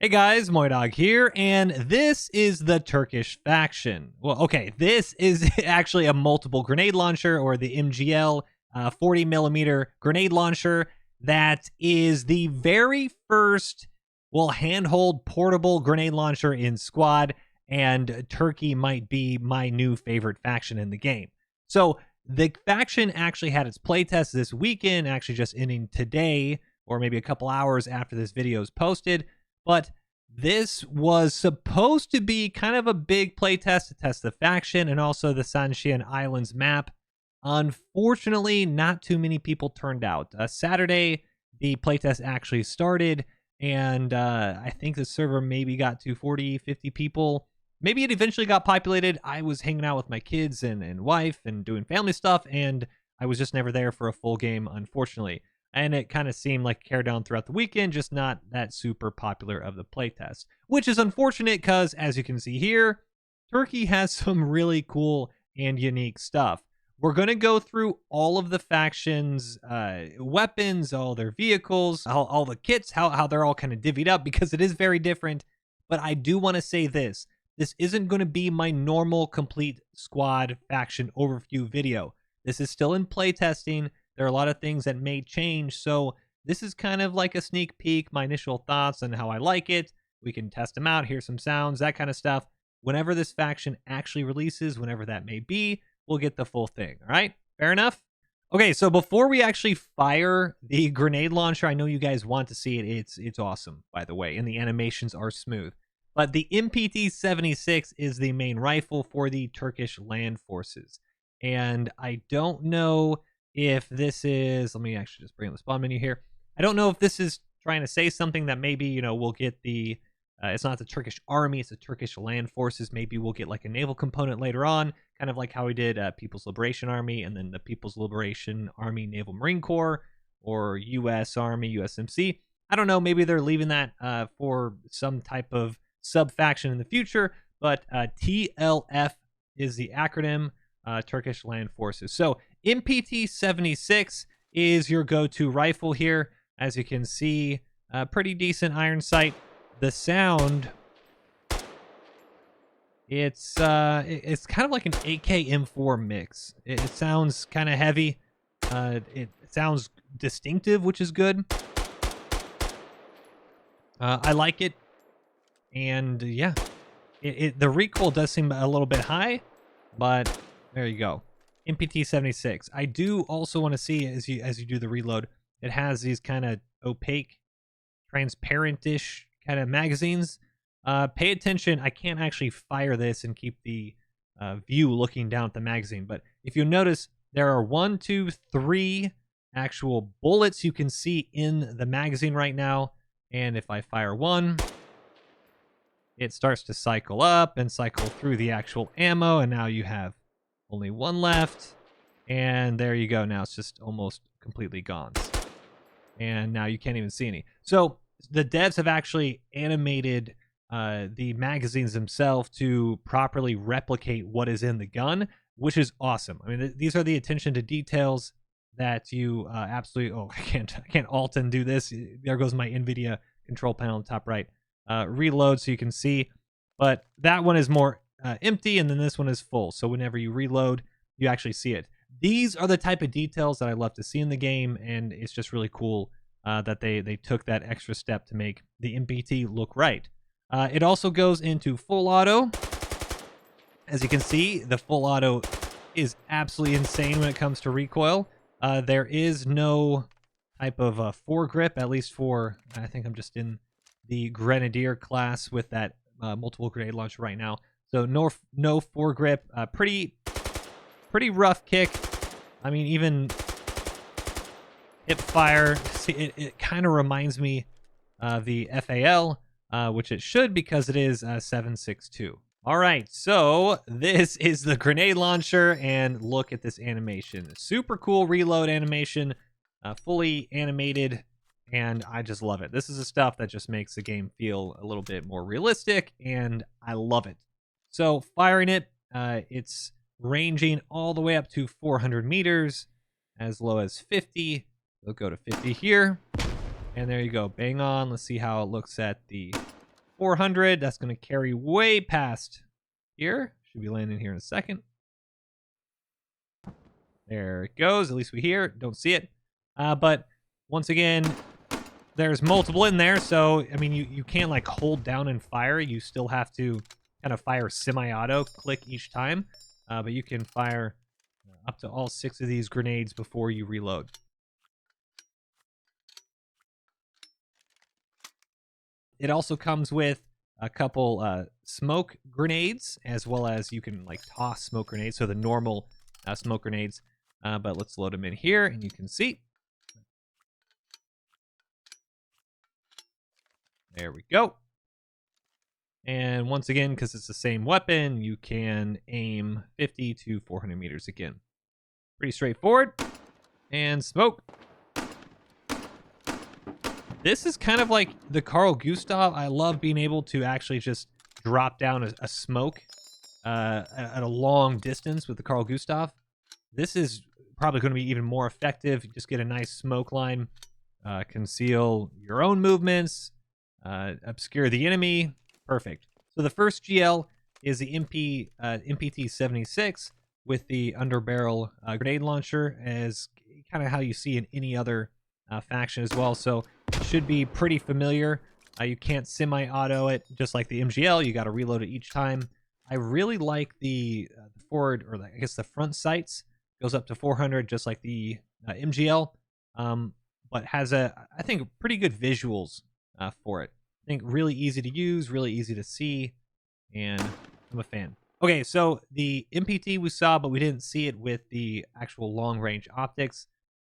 Hey guys, MoiDawg here, and this is the Turkish faction. Well, okay, this is actually a multiple grenade launcher, or the MGL 40mm grenade launcher. That is the very first, well, handhold portable grenade launcher in Squad, and Turkey might be my new favorite faction in the game. So the faction actually had its playtest this weekend, actually just ending today, or maybe a couple hours after this video is posted. But this was supposed to be kind of a big playtest to test the faction and also the Sanshian Islands map. Unfortunately, not too many people turned out. Saturday, the playtest actually started, and I think the server maybe got to 40, 50 people. Maybe it eventually got populated. I was hanging out with my kids and wife and doing family stuff, and I was just never there for a full game, unfortunately. And it kind of seemed like carried on throughout the weekend, just not that super popular of the playtest, which is unfortunate because, as you can see here, Turkey has some really cool and unique stuff. We're going to go through all of the factions' weapons, all their vehicles, all the kits, how they're all kind of divvied up, because it is very different. But I do want to say this. This isn't going to be my normal complete Squad faction overview video. This is still in playtesting. There are a lot of things that may change, so this is kind of like a sneak peek, my initial thoughts on how I like it. We can test them out, hear some sounds, that kind of stuff. Whenever this faction actually releases, whenever that may be, we'll get the full thing, all right? Fair enough? Okay, so before we actually fire the grenade launcher, I know you guys want to see it. It's awesome, by the way, and the animations are smooth. But the MPT-76 is the main rifle for the Turkish land forces. And I don't know if this is, let me actually just bring up the spawn menu here. I don't know if this is trying to say something that maybe, you know, we'll get the, it's not the Turkish army, it's the Turkish land forces. Maybe we'll get like a naval component later on, kind of like how we did People's Liberation Army and then the People's Liberation Army Naval Marine Corps, or U.S. Army, USMC. I don't know, maybe they're leaving that for some type of sub-faction in the future, but TLF is the acronym, Turkish Land Forces. So MPT-76 is your go-to rifle here. As you can see, pretty decent iron sight. The sound, it's kind of like an AK M4 mix. It sounds kind of heavy. It sounds distinctive, which is good. I like it, and yeah, the recoil does seem a little bit high, but there you go. MPT-76. I do also want to see, as you do the reload, it has these kind of opaque, transparent-ish kind of magazines. Pay attention. I can't actually fire this and keep the view looking down at the magazine, but if you notice, there are 1, 2, 3 actual bullets you can see in the magazine right now, and if I fire one, it starts to cycle up and cycle through the actual ammo, and now you have only one left, and there you go. Now it's just almost completely gone, and now you can't even see any. So the devs have actually animated the magazines themselves to properly replicate what is in the gun, which is awesome. I mean, these are the attention to details that you absolutely... Oh, I can't alt and do this. There goes my NVIDIA control panel on the top right. Reload so you can see, but that one is more empty, and then this one is full. So whenever you reload, you actually see it. These are the type of details that I love to see in the game, and it's just really cool that they took that extra step to make the MPT look right. It also goes into full auto. As you can see, the full auto is absolutely insane when it comes to recoil. There is no type of foregrip, at least for, I think I'm just in the Grenadier class with that multiple grenade launcher right now. So no foregrip, pretty rough kick. I mean, even hip fire, see, it kind of reminds me of the FAL, which it should, because it is 7.62. All right, so this is the grenade launcher, and look at this animation. Super cool reload animation, fully animated, and I just love it. This is the stuff that just makes the game feel a little bit more realistic, and I love it. So firing it, it's ranging all the way up to 400 meters, as low as 50. We'll go to 50 here, and there you go, bang on. Let's see how it looks at the 400. That's going to carry way past here. Should be landing here in a second. There it goes. At least we hear it. Don't see it. But once again, there's multiple in there. So, I mean, you can't like hold down and fire. You still have to kind of fire semi-auto, click each time. But you can fire up to all 6 of these grenades before you reload. It also comes with a couple smoke grenades, as well as you can like toss smoke grenades, so the normal smoke grenades. But let's load them in here, and you can see. There we go. And once again, because it's the same weapon, you can aim 50 to 400 meters again. Pretty straightforward. And smoke. This is kind of like the Carl Gustav. I love being able to actually just drop down a smoke at a long distance with the Carl Gustav. This is probably going to be even more effective. You just get a nice smoke line, conceal your own movements, obscure the enemy. Perfect. So the first GL is the MPT-76 with the underbarrel grenade launcher, as kind of how you see in any other faction as well. So should be pretty familiar. You can't semi-auto it just like the MGL. You got to reload it each time. I really like the forward, or I guess the front sights. Goes up to 400 just like the MGL, but has I think pretty good visuals for it. I think really easy to use, really easy to see, and I'm a fan. Okay, so the MPT we saw, but we didn't see it with the actual long-range optics.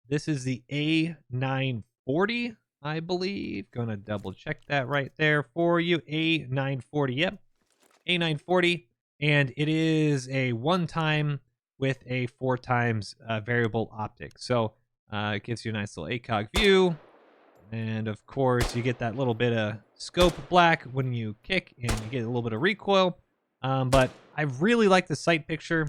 This is the A940, I believe. Gonna double check that right there for you. A940, yep. A940, and it is a one-time with a 4x variable optic. So it gives you a nice little ACOG view. And of course, you get that little bit of scope black when you kick, and you get a little bit of recoil. But I really like the sight picture.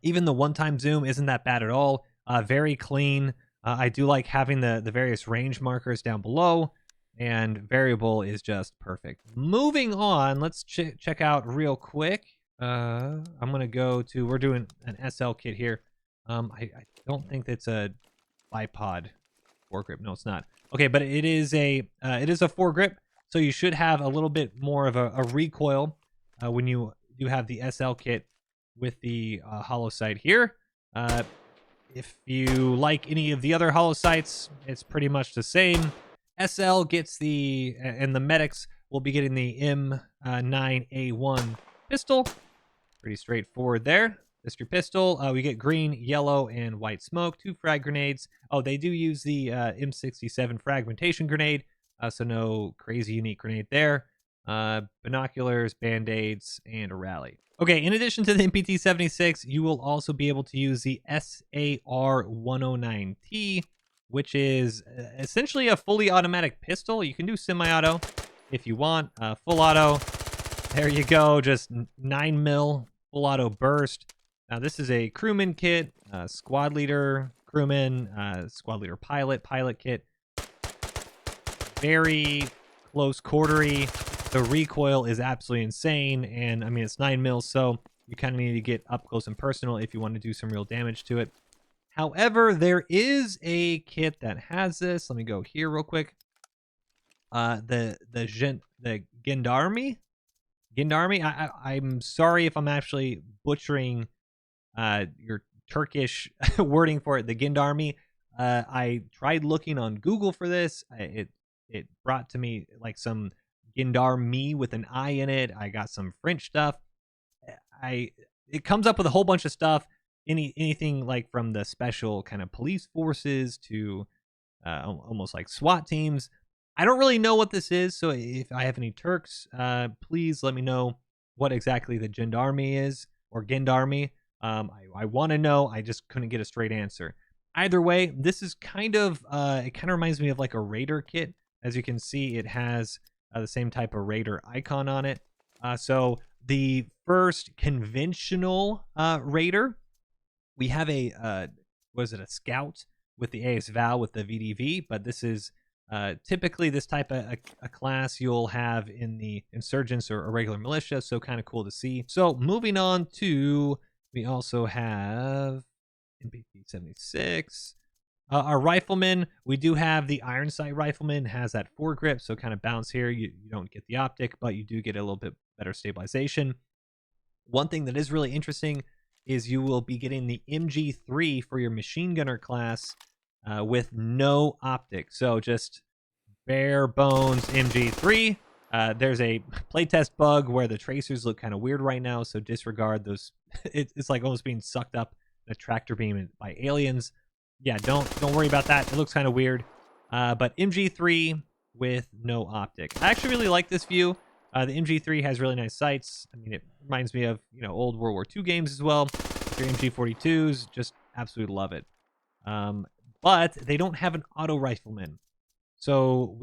Even the one-time zoom isn't that bad at all. Very clean. I do like having the various range markers down below, and variable is just perfect. Moving on, let's check out real quick. I'm going to go to, we're doing an SL kit here. I don't think that's a bipod foregrip. No, it's not. Okay, but it is a foregrip, so you should have a little bit more of a recoil when you do have the SL kit with the hollow sight here. If you like any of the other hollow sights, it's pretty much the same. SL gets the, and the medics will be getting the M9A1 pistol. Pretty straightforward there. Just your pistol. We get green, yellow, and white smoke. 2 frag grenades. Oh, they do use the M67 fragmentation grenade, so no crazy unique grenade there. Binoculars, band-aids, and a rally. Okay, in addition to the MPT-76, you will also be able to use the SAR-109T, which is essentially a fully automatic pistol. You can do semi-auto if you want. Full auto. There you go. Just 9mm full auto burst. Now, this is a crewman kit, squad leader, crewman, squad leader pilot, pilot kit. Very close quartery. The recoil is absolutely insane, and I mean, it's 9mm, so you kind of need to get up close and personal if you want to do some real damage to it. However, there is a kit that has this. Let me go here real quick. The Gendarme. I'm sorry if I'm actually butchering your Turkish wording for it. The Gendarme. I tried looking on Google for this. It brought to me like some Gendarme with an I in it. I got some French stuff. It comes up with a whole bunch of stuff. Anything like from the special kind of police forces to almost like SWAT teams. I don't really know what this is, so if I have any Turks, please let me know what exactly the Gendarme is, or Gendarme. I want to know. I just couldn't get a straight answer. Either way, this is kind of, it kind of reminds me of like a Raider kit. As you can see, it has the same type of Raider icon on it. So the first conventional Raider, we have a, was it a Scout with the AS Val with the VDV, but this is Typically, this type of a class you'll have in the insurgents or regular militia, so kind of cool to see. So moving on to, we also have MPT-76. Our rifleman, we do have the iron sight rifleman, has that foregrip, so kind of bounce here. You don't get the optic, but you do get a little bit better stabilization. One thing that is really interesting is you will be getting the MG3 for your machine gunner class with no optic. So just bare bones MG3. There's a playtest bug where the tracers look kind of weird right now, so disregard those. It's like almost being sucked up in a tractor beam by aliens. Yeah, don't worry about that. It looks kind of weird. But MG3 with no optic. I actually really like this view. The MG3 has really nice sights. I mean, it reminds me of, you know, old World War II games as well. Your MG42s, just absolutely love it. But they don't have an auto rifleman. So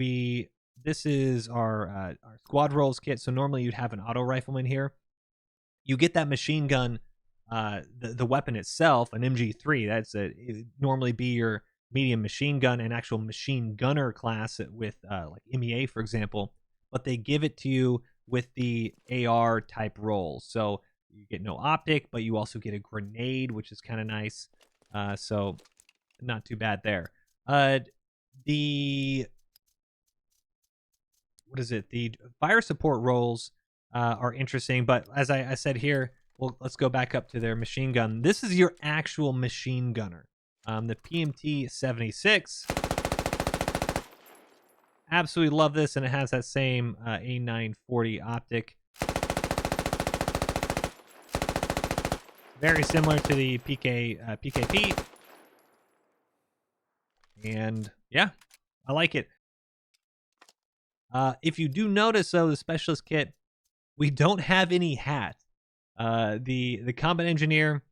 this is our squad rolls kit. So normally you'd have an auto rifleman here. You get that machine gun, the weapon itself, an MG3. It'd normally be your medium machine gun and actual machine gunner class with like MEA, for example. But they give it to you with the AR type roll. So you get no optic, but you also get a grenade, which is kind of nice. So not too bad there. The fire support rolls are interesting, but as I said here, well, let's go back up to their machine gun. This is your actual machine gunner. The PMT-76. Absolutely love this, and it has that same A940 optic. Very similar to the PKP. And yeah, I like it. If you do notice, though, the specialist kit, we don't have any hat. The combat engineer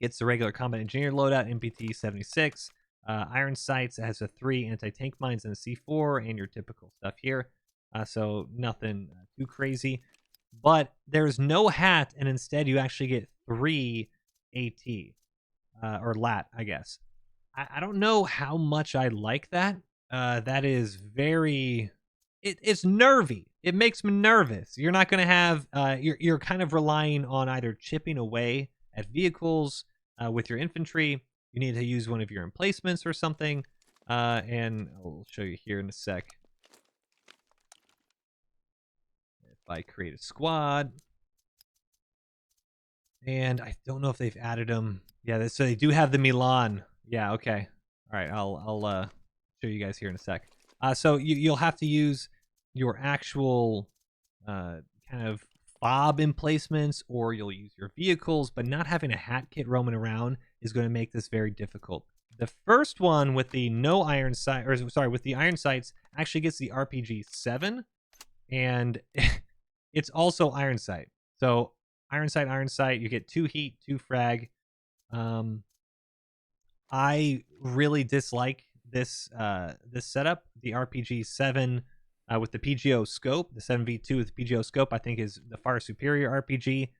gets the regular combat engineer loadout, MPT-76. Iron sights, it has a 3 anti-tank mines and a C4, and your typical stuff here. So nothing too crazy. But there's no hat, and instead you actually get 3 AT, or lat, I guess. I don't know how much I like that. That is very... It's nervy. It makes me nervous. You're not going to have... You're kind of relying on either chipping away at vehicles with your infantry. You need to use one of your emplacements or something. And I'll show you here in a sec. If I create a squad. And I don't know if they've added them. Yeah, so they do have the Milan. Yeah, okay. All right, I'll show you guys here in a sec. So you'll have to use your actual kind of fob emplacements, or you'll use your vehicles, but not having a hat kit roaming around is going to make this very difficult. The first one with the no iron sight, or sorry, with the iron sights, actually gets the RPG-7, and it's also iron sight. So iron sight, you get 2 heat, 2 frag. I really dislike this this setup. The RPG-7 with the PGO scope, the 7V2 with the PGO scope, I think is the far superior RPG.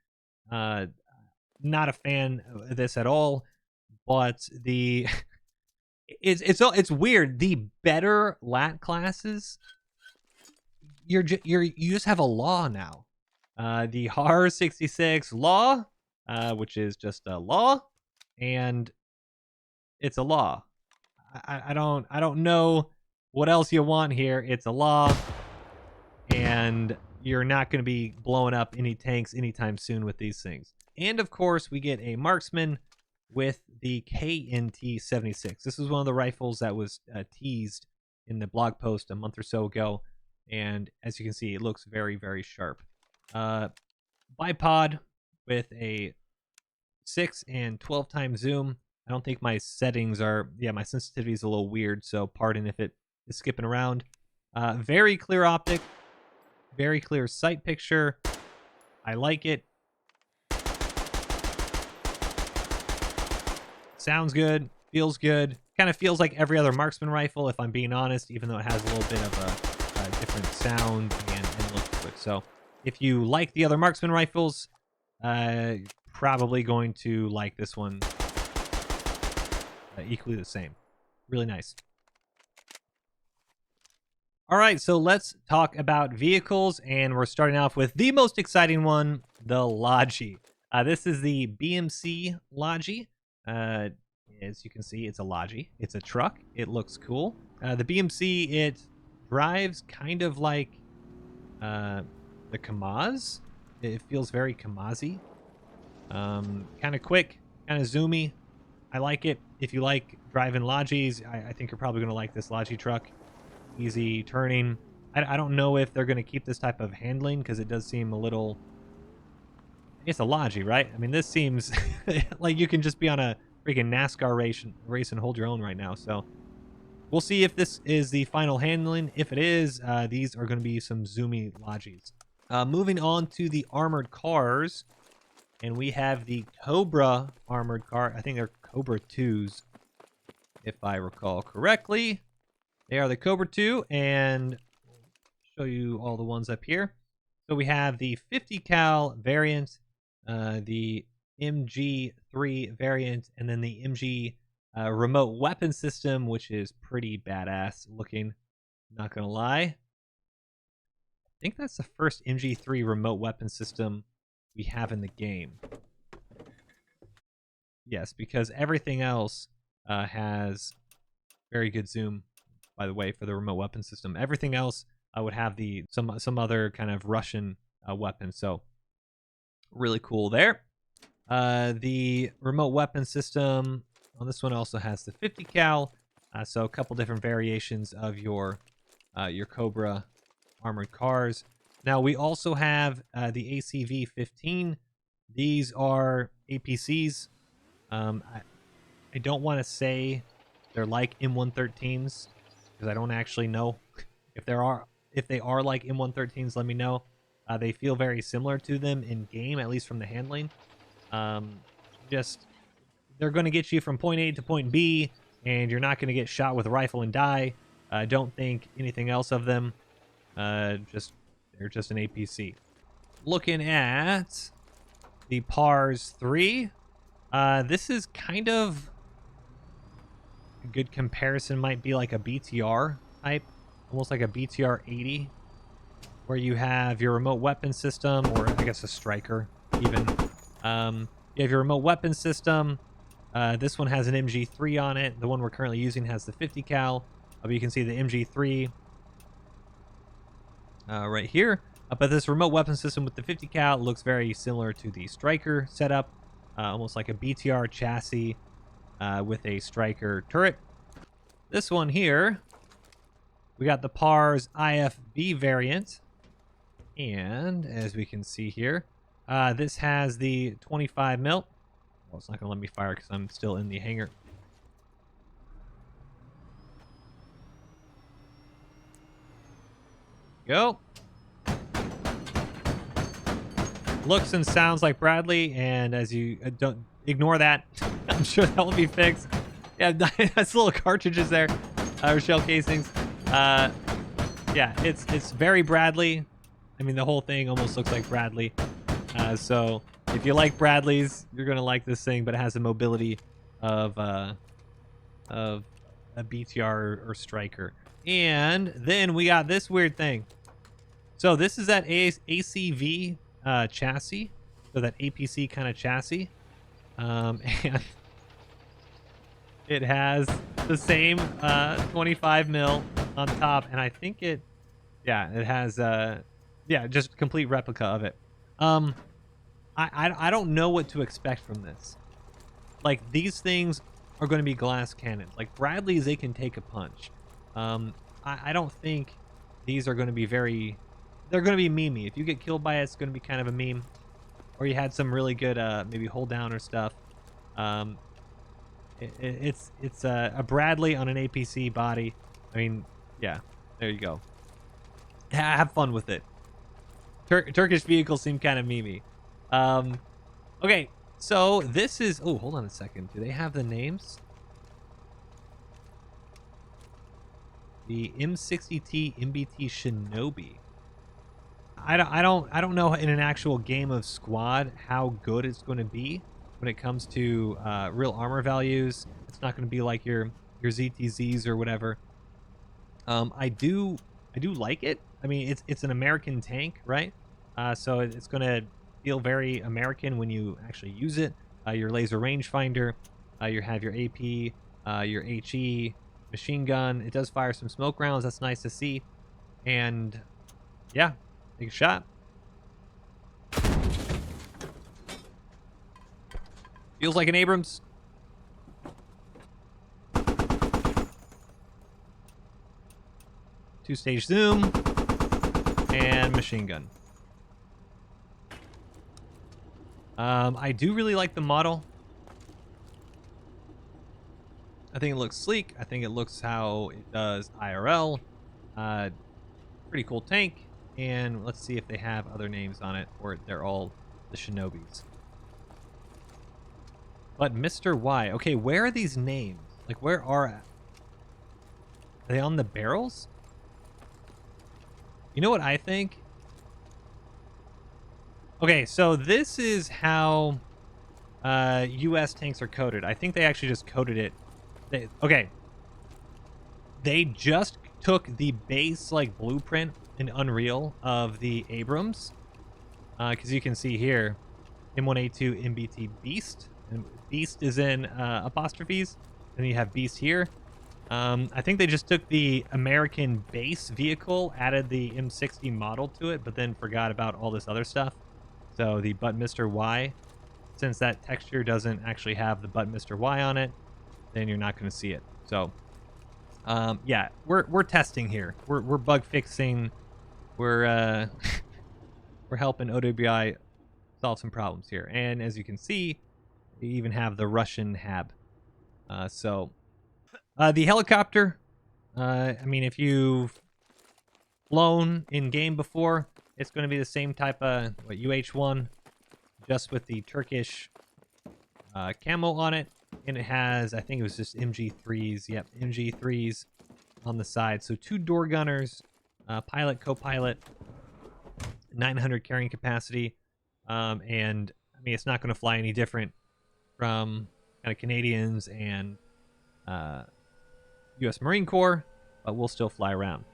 Not a fan of this at all, but the it's weird. The better lat classes, you just have a law now. The HAR 66 law, which is just a law, and it's a law. I don't know what else you want here. It's a law, and you're not going to be blowing up any tanks anytime soon with these things. And of course, we get a marksman with the KNT-76. This is one of the rifles that was teased in the blog post a month or so ago, and as you can see, it looks very, very sharp. Bipod with a 6 and 12 times zoom. I don't think my settings are... Yeah, my sensitivity is a little weird, so pardon if it is skipping around. Very clear optic. Very clear sight picture. I like it. Sounds good. Feels good. Kind of feels like every other marksman rifle, if I'm being honest, even though it has a little bit of a different sound and look to it. So if you like the other marksman rifles, you're probably going to like this one equally the same. Really nice. All right, so let's talk about vehicles, and we're starting off with the most exciting one, the Logi. This is the BMC Logi. As you can see, it's a Logi. It's a truck. It looks cool. The BMC, it drives kind of like the Kamaz. It feels very Kamazi. Kind of quick, kind of zoomy. I like it. If you like driving Logis, I think you're probably going to like this Logi truck. Easy turning. I don't know if they're going to keep this type of handling because it does seem a little... It's a Logi, right? I mean, this seems like you can just be on a freaking NASCAR race and hold your own right now. So we'll see if this is the final handling. If it is, these are going to be some zoomy Logis. Moving on to the armored cars. And we have the Cobra armored car. I think they're Cobra 2s, if I recall correctly. They are the Cobra 2, and I'll show you all the ones up here. So we have the 50 cal variant, the MG3 variant, and then the MG remote weapon system, which is pretty badass looking, not gonna lie. I think that's the first MG3 remote weapon system we have in the game. Yes, because everything else has very good zoom, by the way, for the remote weapon system. Everything else would have some other kind of Russian weapon. So really cool there. The remote weapon system on this one also has the 50 cal. So a couple different variations of your Cobra armored cars. Now we also have the ACV-15. These are APCs. I don't want to say they're like M113s because I don't actually know if they are like M113s. Let me know. They feel very similar to them in game, at least from the handling. Just they're going to get you from point A to point B, and you're not going to get shot with a rifle and die. Don't think anything else of them. They're just an APC. Looking at the PARS 3, this is kind of a good comparison. Might be like a BTR type, almost like a BTR 80, where you have your remote weapon system, or I guess a striker even. You have your remote weapon system. This one has an MG3 on it. The one we're currently using has the 50 cal. But you can see the MG3 right here. But this remote weapon system with the 50 cal looks very similar to the striker setup. Almost like a BTR chassis with a striker turret. This one here, we got the PARS IFB variant. And as we can see here, this has the 25 mil. Well, it's not going to let me fire because I'm still in the hangar. Go. Looks and sounds like Bradley, and as you don't ignore that, I'm sure that will be fixed. Yeah, that's little cartridges there, or shell casings. Yeah, it's very Bradley. I mean, the whole thing almost looks like Bradley. So if you like Bradleys, you're gonna like this thing, but it has the mobility of a BTR or striker. And then we got this weird thing. So this is that ACV chassis, so that APC kind of chassis, and it has the same 25 mil on top, and I think it has just complete replica of it. I don't know what to expect from this. Like, these things are going to be glass cannons. Like Bradley's, they can take a punch. I don't think these are going to be very... They're going to be memey. If you get killed by it, it's going to be kind of a meme. Or you had some really good maybe hold down or stuff. It's a Bradley on an APC body. I mean, yeah, there you go. Have fun with it. Turkish vehicles seem kind of memey. Okay, so this is... Oh, hold on a second. Do they have the names? The M60T MBT Shinobi. I don't know in an actual game of squad how good it's going to be when it comes to real armor values. It's not going to be like your ZTZs or whatever. I do I do like it. I mean, it's an American tank, right? So it's going to feel very American when you actually use it. Your laser rangefinder, you have your AP, your HE, machine gun. It does fire some smoke rounds. That's nice to see. And yeah, take a shot. Feels like an Abrams. Two-stage zoom and machine gun. I do really like the model. I think it looks sleek. I think it looks how it does IRL. Pretty cool tank. And let's see if they have other names on it, or they're all the Shinobis. But Mr. Y. Okay, where are these names? Like, where are they on the barrels? You know what I think? Okay, so this is how US tanks are coded. I think they actually just coded it. They just took the base like blueprint in Unreal of the Abrams. Because you can see here, M1A2 MBT Beast. And Beast is in apostrophes. And you have Beast here. I think they just took the American base vehicle, added the M60 model to it, but then forgot about all this other stuff. So the But Mr. Y, since that texture doesn't actually have the But Mr. Y on it, then you're not going to see it. So, yeah, we're testing here. We're bug fixing. We're we're helping OWI solve some problems here. And as you can see, we even have the Russian HAB. The helicopter, I mean, if you've flown in game before, it's going to be the same type of UH-1, just with the Turkish camo on it. And it has, I think it was just MG3s. Yep, MG3s on the side. So 2 door gunners, pilot, co-pilot, 900 carrying capacity. And, I mean, it's not going to fly any different from kind of Canadians and U.S. Marine Corps, but we'll still fly around.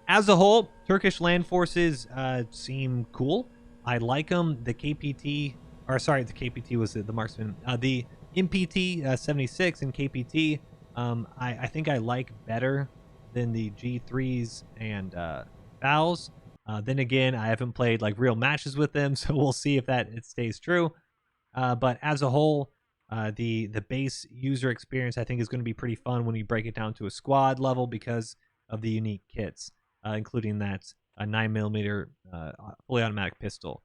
As a whole, Turkish land forces seem cool. I like them. The KPT, or sorry, the KPT was the marksman. The MPT 76 and KPT, I think I like better than the G3s and FALs. Then again, I haven't played like real matches with them, so we'll see if it stays true. But as a whole, the base user experience I think is going to be pretty fun when you break it down to a squad level because of the unique kits, including that 9mm fully automatic pistol.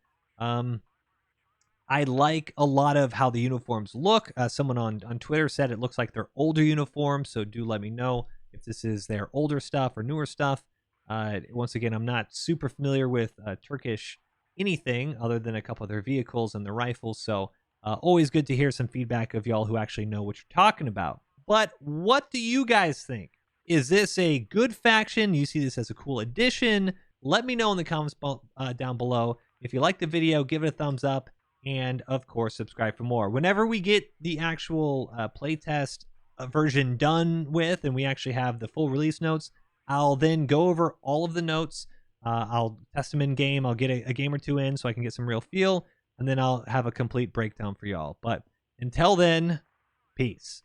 I like a lot of how the uniforms look. Someone on Twitter said it looks like they're older uniforms, so do let me know if this is their older stuff or newer stuff. Once again, I'm not super familiar with Turkish anything other than a couple of their vehicles and their rifles, so always good to hear some feedback of y'all who actually know what you're talking about. But what do you guys think? Is this a good faction? You see this as a cool addition? Let me know in the comments down below. If you like the video, give it a thumbs up. And, of course, subscribe for more. Whenever we get the actual playtest version done with and we actually have the full release notes, I'll then go over all of the notes. I'll test them in-game. I'll get a game or two in so I can get some real feel. And then I'll have a complete breakdown for y'all. But until then, peace.